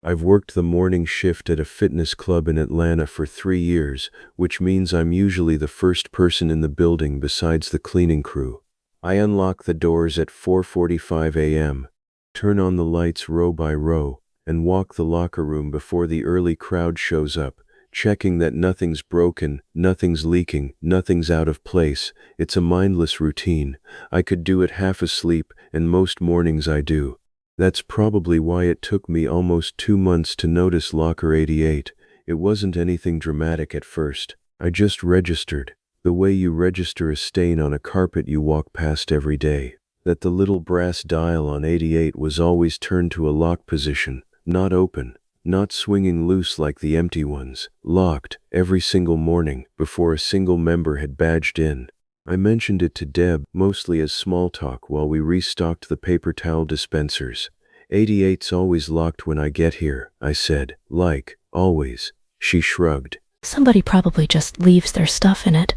I've worked the morning shift at a fitness club in Atlanta for 3 years, which means I'm usually the first person in the building besides the cleaning crew. I unlock the doors at 4:45 a.m., turn on the lights row by row, and walk the locker room before the early crowd shows up, checking that nothing's broken, nothing's leaking, nothing's out of place. It's a mindless routine. I could do it half asleep, and most mornings I do. That's probably why it took me almost 2 months to notice Locker 88. It wasn't anything dramatic at first. I just registered, the way you register a stain on a carpet you walk past every day. That the little brass dial on 88 was always turned to a lock position, not open, not swinging loose like the empty ones, locked, every single morning, before a single member had badged in. I mentioned it to Deb, mostly as small talk while we restocked the paper towel dispensers. 88's always locked when I get here, I said. Like, always. She shrugged. Somebody probably just leaves their stuff in it.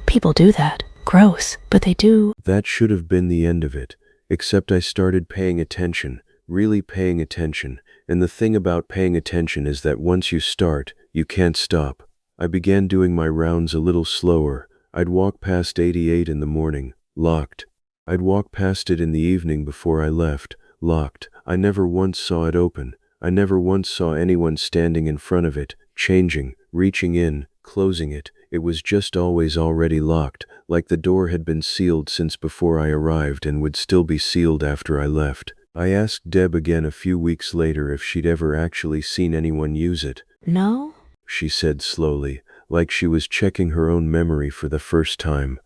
People do that. Gross, but they do. That should have been the end of it, except I started paying attention, really paying attention, and the thing about paying attention is that once you start, you can't stop. I began doing my rounds a little slower. I'd walk past 88 in the morning, locked. I'd walk past it in the evening before I left, locked. I never once saw it open. I never once saw anyone standing in front of it, changing, reaching in, closing it. It was just always already locked, like the door had been sealed since before I arrived and would still be sealed after I left. I asked Deb again a few weeks later if she'd ever actually seen anyone use it. No? She said slowly, like she was checking her own memory for the first time.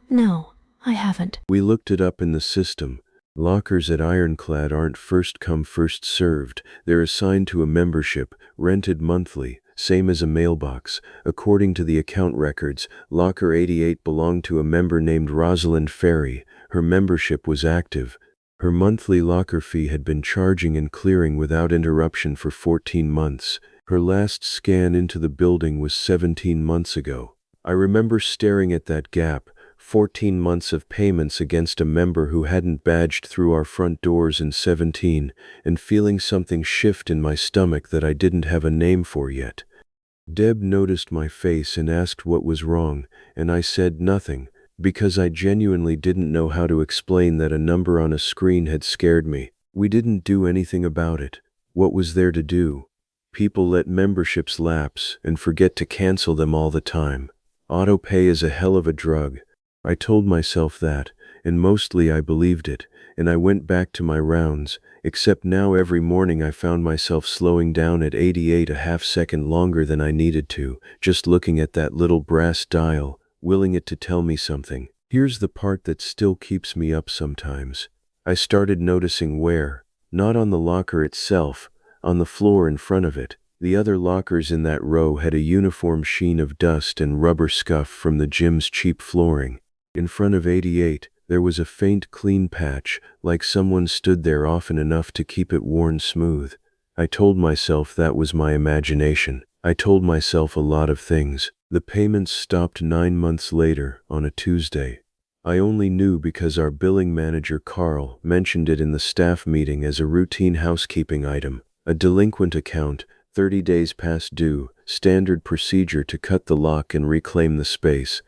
No, I haven't. We looked it up in the system. Lockers at Ironclad aren't first come first served. They're assigned to a membership, rented monthly, same as a mailbox. According to the account records, Locker 88 belonged to a member named Rosalind Ferry. Her membership was active. Her monthly locker fee had been charging and clearing without interruption for 14 months. Her last scan into the building was 17 months ago. I remember staring at that gap, 14 months of payments against a member who hadn't badged through our front doors in 17, and feeling something shift in my stomach that I didn't have a name for yet. Deb noticed my face and asked what was wrong, and I said nothing, because I genuinely didn't know how to explain that a number on a screen had scared me. We didn't do anything about it. What was there to do? People let memberships lapse and forget to cancel them all the time. Auto pay is a hell of a drug. I told myself that, and mostly I believed it, and I went back to my rounds, except now every morning I found myself slowing down at 88 a half second longer than I needed to, just looking at that little brass dial, willing it to tell me something. Here's the part that still keeps me up sometimes. I started noticing where, not on the locker itself, on the floor in front of it, the other lockers in that row had a uniform sheen of dust and rubber scuff from the gym's cheap flooring. In front of 88, there was a faint clean patch, like someone stood there often enough to keep it worn smooth. I told myself that was my imagination. I told myself a lot of things. The payments stopped 9 months later, on a Tuesday. I only knew because our billing manager Carl mentioned it in the staff meeting as a routine housekeeping item. A delinquent account, 30 days past due, standard procedure to cut the lock and reclaim the space.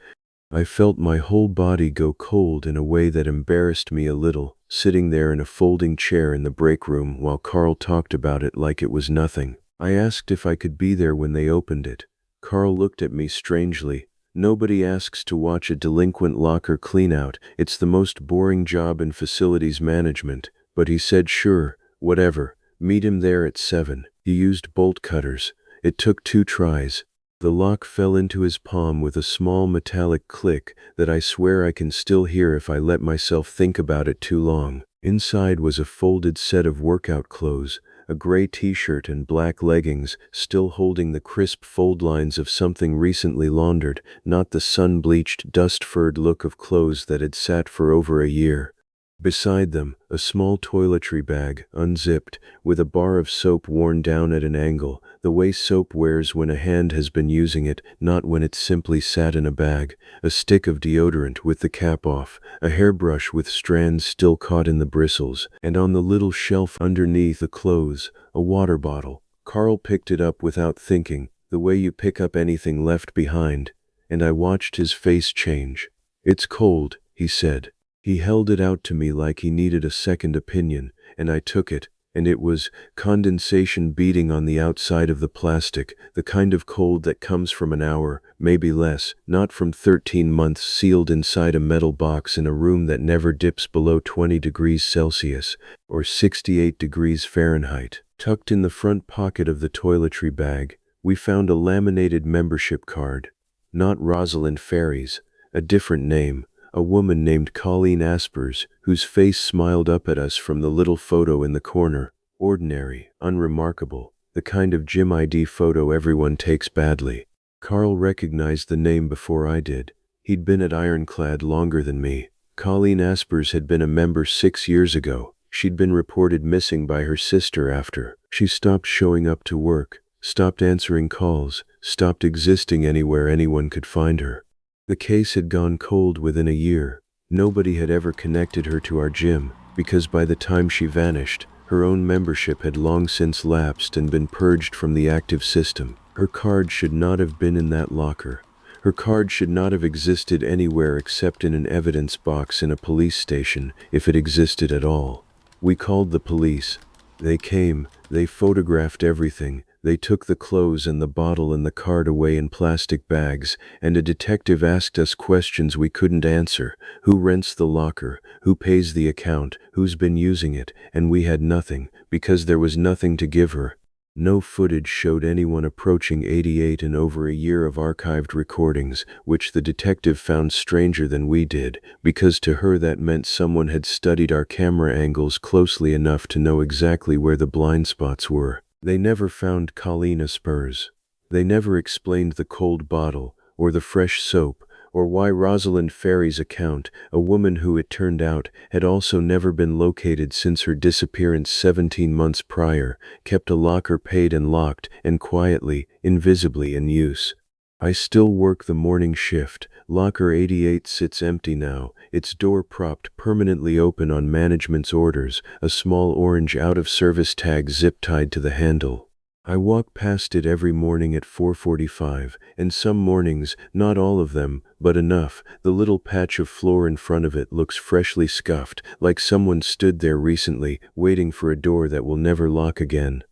I felt my whole body go cold in a way that embarrassed me a little, sitting there in a folding chair in the break room while Carl talked about it like it was nothing. I asked if I could be there when they opened it. Carl looked at me strangely. Nobody asks to watch a delinquent locker cleanout. It's the most boring job in facilities management. But he said sure, whatever. Meet him there at 7. He used bolt cutters. It took 2 tries. The lock fell into his palm with a small metallic click that I swear I can still hear if I let myself think about it too long. Inside was a folded set of workout clothes, a gray t-shirt and black leggings, still holding the crisp fold lines of something recently laundered, not the sun-bleached, dust-furred look of clothes that had sat for over a year. Beside them, a small toiletry bag, unzipped, with a bar of soap worn down at an angle, the way soap wears when a hand has been using it, not when it simply sat in a bag, a stick of deodorant with the cap off, a hairbrush with strands still caught in the bristles, and on the little shelf underneath the clothes, a water bottle. Carl picked it up without thinking, the way you pick up anything left behind, and I watched his face change. "It's cold," he said. He held it out to me like he needed a second opinion, and I took it, and it was condensation beating on the outside of the plastic, the kind of cold that comes from an hour, maybe less, not from 13 months sealed inside a metal box in a room that never dips below 20 degrees Celsius, or 68 degrees Fahrenheit. Tucked in the front pocket of the toiletry bag, we found a laminated membership card. Not Rosalind Ferry's, a different name. A woman named Colleen Aspers, whose face smiled up at us from the little photo in the corner. Ordinary, unremarkable, the kind of gym ID photo everyone takes badly. Carl recognized the name before I did. He'd been at Ironclad longer than me. Colleen Aspers had been a member 6 years ago. She'd been reported missing by her sister after. She stopped showing up to work, stopped answering calls, stopped existing anywhere anyone could find her. The case had gone cold within a year. Nobody had ever connected her to our gym, because by the time she vanished, her own membership had long since lapsed and been purged from the active system. Her card should not have been in that locker. Her card should not have existed anywhere except in an evidence box in a police station, if it existed at all. We called the police. They came, they photographed everything. They took the clothes and the bottle and the card away in plastic bags, and a detective asked us questions we couldn't answer. Who rents the locker? Who pays the account? Who's been using it? And we had nothing, because there was nothing to give her. No footage showed anyone approaching 88 in over a year of archived recordings, which the detective found stranger than we did, because to her that meant someone had studied our camera angles closely enough to know exactly where the blind spots were. They never found Colleen Aspers. They never explained the cold bottle, or the fresh soap, or why Rosalind Ferry's account, a woman who it turned out had also never been located since her disappearance 17 months prior, kept a locker paid and locked and quietly, invisibly in use. I still work the morning shift. Locker 88 sits empty now, its door propped permanently open on management's orders, a small orange out-of-service tag zip-tied to the handle. I walk past it every morning at 4:45, and some mornings, not all of them, but enough, the little patch of floor in front of it looks freshly scuffed, like someone stood there recently, waiting for a door that will never lock again.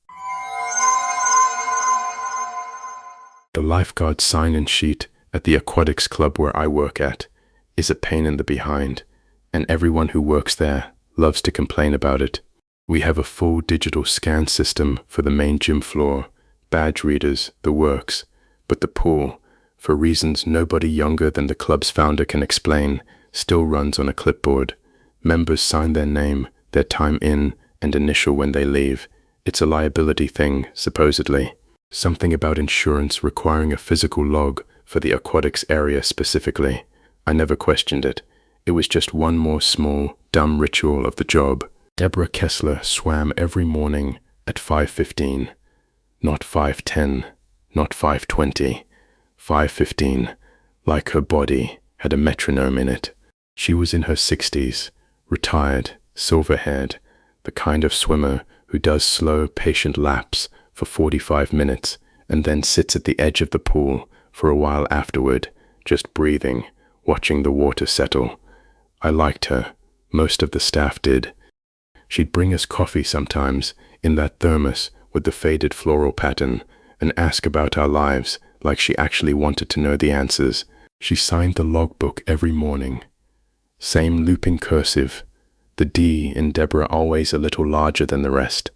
The lifeguard sign-in sheet at the aquatics club where I work at is a pain in the behind, and everyone who works there loves to complain about it. We have a full digital scan system for the main gym floor, badge readers, the works, but the pool, for reasons nobody younger than the club's founder can explain, still runs on a clipboard. Members sign their name, their time in, and initial when they leave. It's a liability thing, supposedly. Something about insurance requiring a physical log for the aquatics area specifically. I never questioned it. It was just one more small, dumb ritual of the job. Deborah Kessler swam every morning at 5:15. Not 5:10, not 5:20, 5:15, like her body had a metronome in it. She was in her 60s, retired, silver-haired, the kind of swimmer who does slow, patient laps for 45 minutes and then sits at the edge of the pool for a while afterward, just breathing, watching the water settle. I liked her. Most of the staff did. She'd bring us coffee sometimes, in that thermos with the faded floral pattern, and ask about our lives like she actually wanted to know the answers. She signed the logbook every morning. Same looping cursive, the D in Deborah always a little larger than the rest,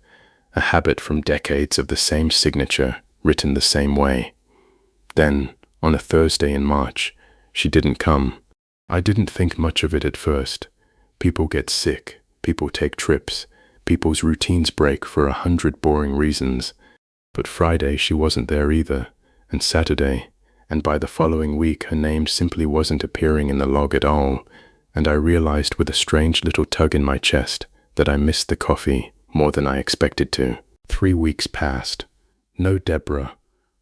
a habit from decades of the same signature, written the same way. Then, on a Thursday in March, she didn't come. I didn't think much of it at first. People get sick. People take trips. People's routines break for 100 boring reasons. But Friday she wasn't there either, and Saturday, and by the following week her name simply wasn't appearing in the log at all. and I realized with a strange little tug in my chest that I missed the coffee more than I expected to. 3 weeks passed. No Deborah.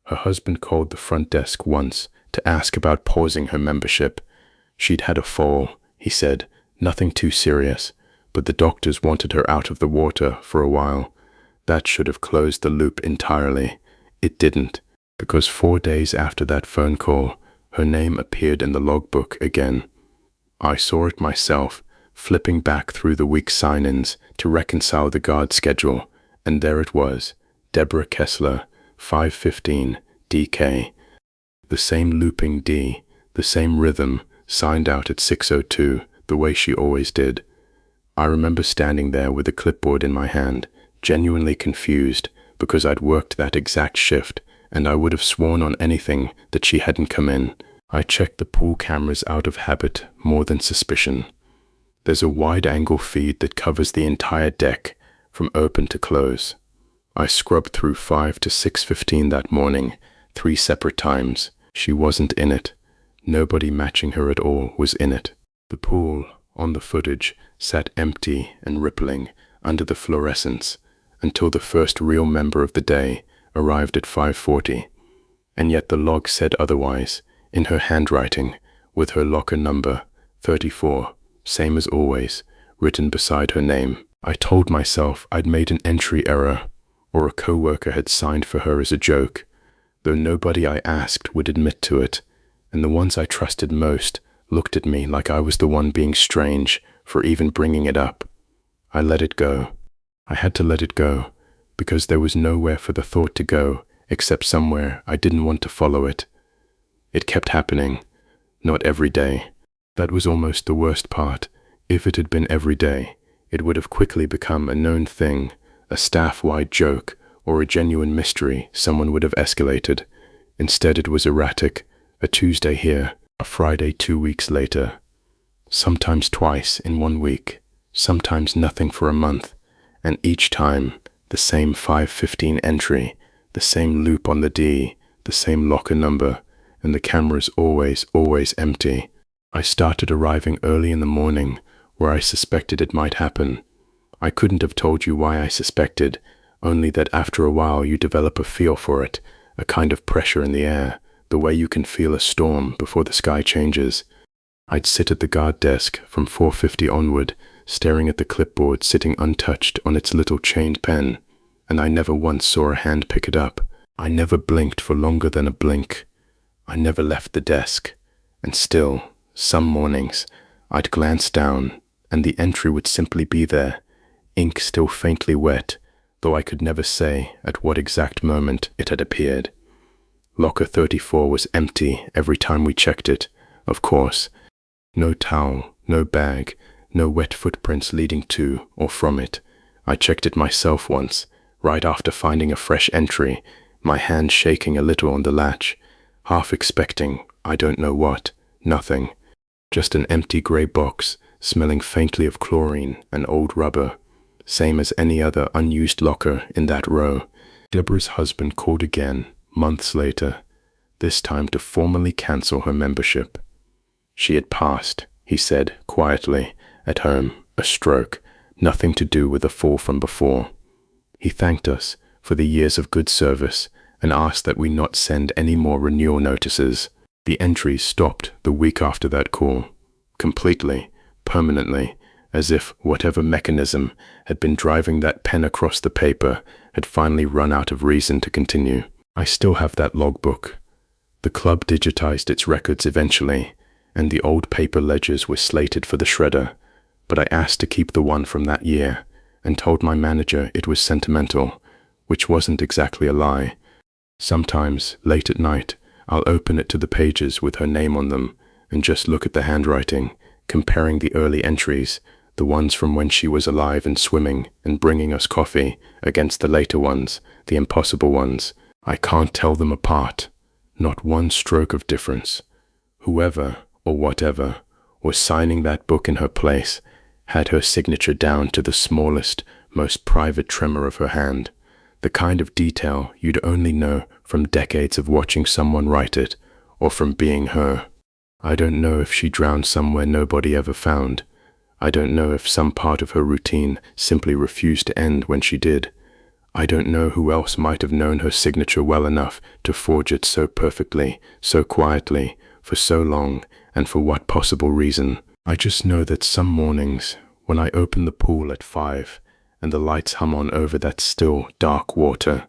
Her husband called the front desk once to ask about pausing her membership. She'd had a fall, he said, nothing too serious, but the doctors wanted her out of the water for a while. That should have closed the loop entirely. It didn't, because 4 days after that phone call, her name appeared in the logbook again. I saw it myself, flipping back through the week's sign-ins to reconcile the guard schedule, and there it was, Deborah Kessler, 5:15, DK. The same looping D, the same rhythm, signed out at 6:02, the way she always did. I remember standing there with a clipboard in my hand, genuinely confused, because I'd worked that exact shift, and I would have sworn on anything that she hadn't come in. I checked the pool cameras out of habit more than suspicion. There's a wide-angle feed that covers the entire deck, from open to close. I scrubbed through 5 to 6:15 that morning, 3 separate times. She wasn't in it. Nobody matching her at all was in it. The pool, on the footage, sat empty and rippling under the fluorescence until the first real member of the day arrived at 5:40. And yet the log said otherwise, in her handwriting, with her locker number, 34, same as always, written beside her name. I told myself I'd made an entry error, or a co-worker had signed for her as a joke, though nobody I asked would admit to it, and the ones I trusted most looked at me like I was the one being strange for even bringing it up. I let it go. I had to let it go, because there was nowhere for the thought to go except somewhere I didn't want to follow it. It kept happening, not every day. That was almost the worst part. If it had been every day, it would have quickly become a known thing, a staff-wide joke, or a genuine mystery someone would have escalated. Instead it was erratic, a Tuesday here, a Friday 2 weeks later. Sometimes twice in 1 week, sometimes nothing for a month, and each time the same 5:15 entry, the same loop on the D, the same locker number, and the cameras always empty. I started arriving early in the morning, where I suspected it might happen. I couldn't have told you why I suspected, only that after a while you develop a feel for it, a kind of pressure in the air, the way you can feel a storm before the sky changes. I'd sit at the guard desk from 4:50 onward, staring at the clipboard sitting untouched on its little chained pen, and I never once saw a hand pick it up. I never blinked for longer than a blink. I never left the desk, and still, some mornings, I'd glance down, and the entry would simply be there, ink still faintly wet, though I could never say at what exact moment it had appeared. Locker 34 was empty every time we checked it, of course. No towel, no bag, no wet footprints leading to or from it. I checked it myself once, right after finding a fresh entry, my hand shaking a little on the latch, half expecting, I don't know what, nothing. Just an empty grey box, smelling faintly of chlorine and old rubber, same as any other unused locker in that row. Deborah's husband called again, months later, this time to formally cancel her membership. She had passed, he said quietly, at home, a stroke, nothing to do with the fall from before. He thanked us for the years of good service and asked that we not send any more renewal notices. The entries stopped the week after that call, completely, permanently, as if whatever mechanism had been driving that pen across the paper had finally run out of reason to continue. I still have that logbook. The club digitized its records eventually, and the old paper ledgers were slated for the shredder, but I asked to keep the one from that year, and told my manager it was sentimental, which wasn't exactly a lie. Sometimes, late at night, I'll open it to the pages with her name on them, and just look at the handwriting, comparing the early entries, the ones from when she was alive and swimming and bringing us coffee, against the later ones, the impossible ones. I can't tell them apart. Not one stroke of difference. Whoever, or whatever, was signing that book in her place, had her signature down to the smallest, most private tremor of her hand, the kind of detail you'd only know from decades of watching someone write it, or from being her. I don't know if she drowned somewhere nobody ever found. I don't know if some part of her routine simply refused to end when she did. I don't know who else might have known her signature well enough to forge it so perfectly, so quietly, for so long, and for what possible reason. I just know that some mornings, when I open the pool at 5 and the lights hum on over that still, dark water,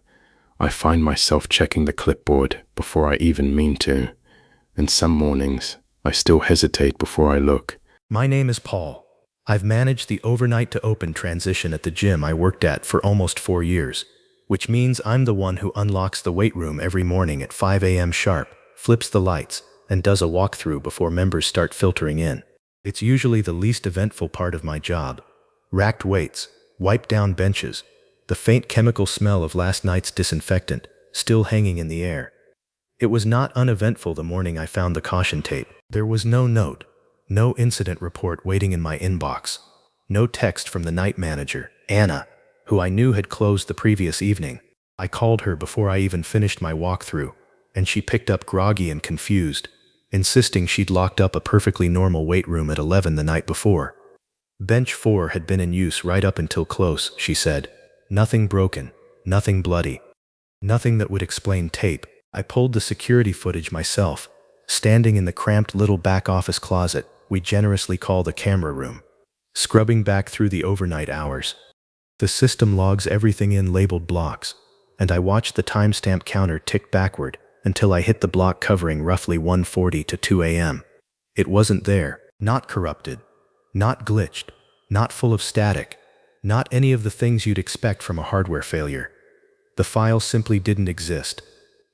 I find myself checking the clipboard before I even mean to. And some mornings, I still hesitate before I look. My name is Paul. I've managed the overnight to open transition at the gym I worked at for almost 4 years, which means I'm the one who unlocks the weight room every morning at 5 a.m. sharp, flips the lights, and does a walkthrough before members start filtering in. It's usually the least eventful part of my job. Racked weights, wiped down benches, the faint chemical smell of last night's disinfectant still hanging in the air. It was not uneventful the morning I found the caution tape. There was no note, no incident report waiting in my inbox, no text from the night manager, Anna, who I knew had closed the previous evening. I called her before I even finished my walkthrough, and she picked up groggy and confused, insisting she'd locked up a perfectly normal weight room at 11 the night before. Bench 4 had been in use right up until close, she said. Nothing broken, nothing bloody, nothing that would explain tape. I pulled the security footage myself, standing in the cramped little back office closet we generously call the camera room, scrubbing back through the overnight hours. The system logs everything in labeled blocks, and I watched the timestamp counter tick backward until I hit the block covering roughly 1:40 to 2 a.m. It wasn't there, not corrupted, not glitched, not full of static, not any of the things you'd expect from a hardware failure. The file simply didn't exist.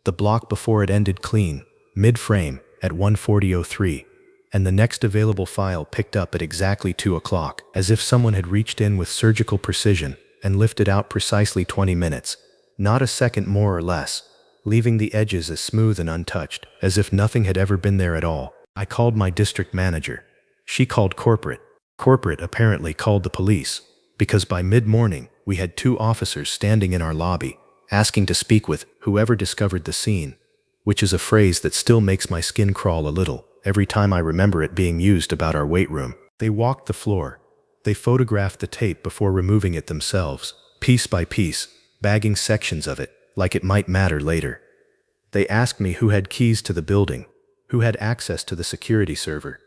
The block before it ended clean, mid-frame, at 1:40:03, and the next available file picked up at exactly 2 o'clock, as if someone had reached in with surgical precision and lifted out precisely 20 minutes, not a second more or less, leaving the edges as smooth and untouched, as if nothing had ever been there at all. I called my district manager. She called corporate. Corporate apparently called the police, because by mid-morning we had 2 officers standing in our lobby, asking to speak with whoever discovered the scene, which is a phrase that still makes my skin crawl a little every time I remember it being used about our weight room. They walked the floor. They photographed the tape before removing it themselves, piece by piece, bagging sections of it like it might matter later. They asked me who had keys to the building, who had access to the security server,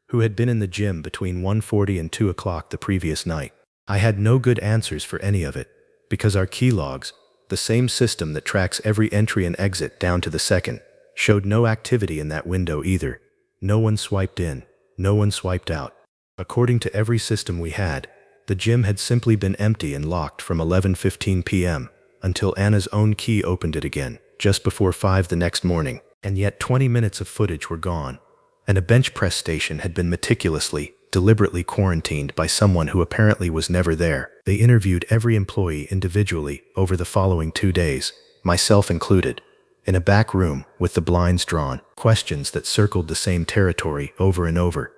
who had been in the gym between 1:40 and 2 o'clock the previous night. I had no good answers for any of it, because our key logs, the same system that tracks every entry and exit down to the second, showed no activity in that window either. No one swiped in, no one swiped out. According to every system we had, the gym had simply been empty and locked from 11:15 p.m. until Anna's own key opened it again, just before 5 the next morning. And yet 20 minutes of footage were gone, and a bench press station had been meticulously, deliberately quarantined by someone who apparently was never there. They interviewed every employee individually over the following 2 days, myself included, in a back room with the blinds drawn, questions that circled the same territory over and over.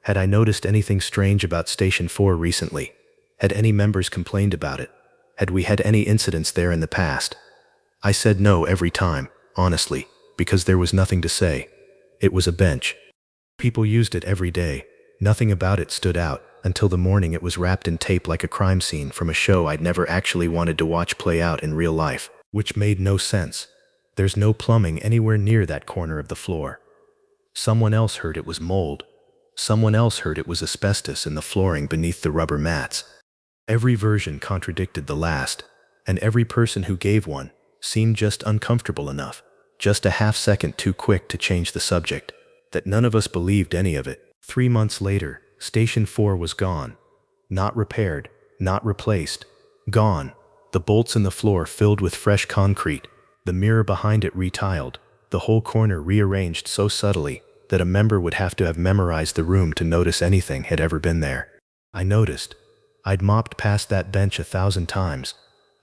Had I noticed anything strange about Station 4 recently? Had any members complained about it? Had we had any incidents there in the past? I said no every time, honestly, because there was nothing to say. It was a bench. People used it every day. Nothing about it stood out until the morning it was wrapped in tape like a crime scene from a show I'd never actually wanted to watch play out in real life, which made no sense. There's no plumbing anywhere near that corner of the floor. Someone else heard it was mold. Someone else heard it was asbestos in the flooring beneath the rubber mats. Every version contradicted the last, and every person who gave one seemed just uncomfortable enough, just a half second too quick to change the subject, that none of us believed any of it. 3 months later, Station 4 was gone. Not repaired, not replaced. Gone. The bolts in the floor filled with fresh concrete, the mirror behind it retiled, the whole corner rearranged so subtly that a member would have to have memorized the room to notice anything had ever been there. I noticed. I'd mopped past that bench 1,000 times.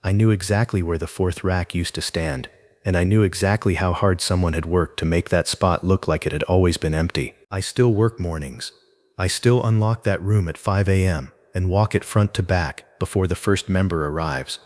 I knew exactly where the 4th rack used to stand, and I knew exactly how hard someone had worked to make that spot look like it had always been empty. I still work mornings. I still unlock that room at 5 a.m. and walk it front to back before the first member arrives.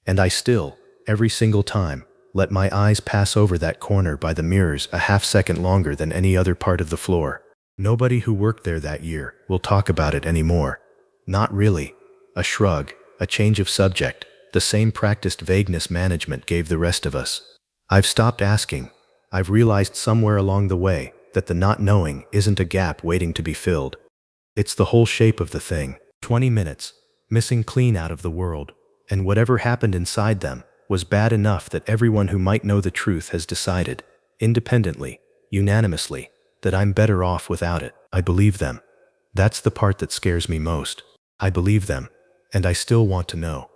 And I still, every single time, let my eyes pass over that corner by the mirrors a half second longer than any other part of the floor. Nobody who worked there that year will talk about it anymore. Not really. A shrug, a change of subject, the same practiced vagueness management gave the rest of us. I've stopped asking. I've realized somewhere along the way that the not knowing isn't a gap waiting to be filled. It's the whole shape of the thing. 20 minutes, missing clean out of the world, and whatever happened inside them was bad enough that everyone who might know the truth has decided, independently, unanimously, that I'm better off without it. I believe them. That's the part that scares me most. I believe them, and I still want to know.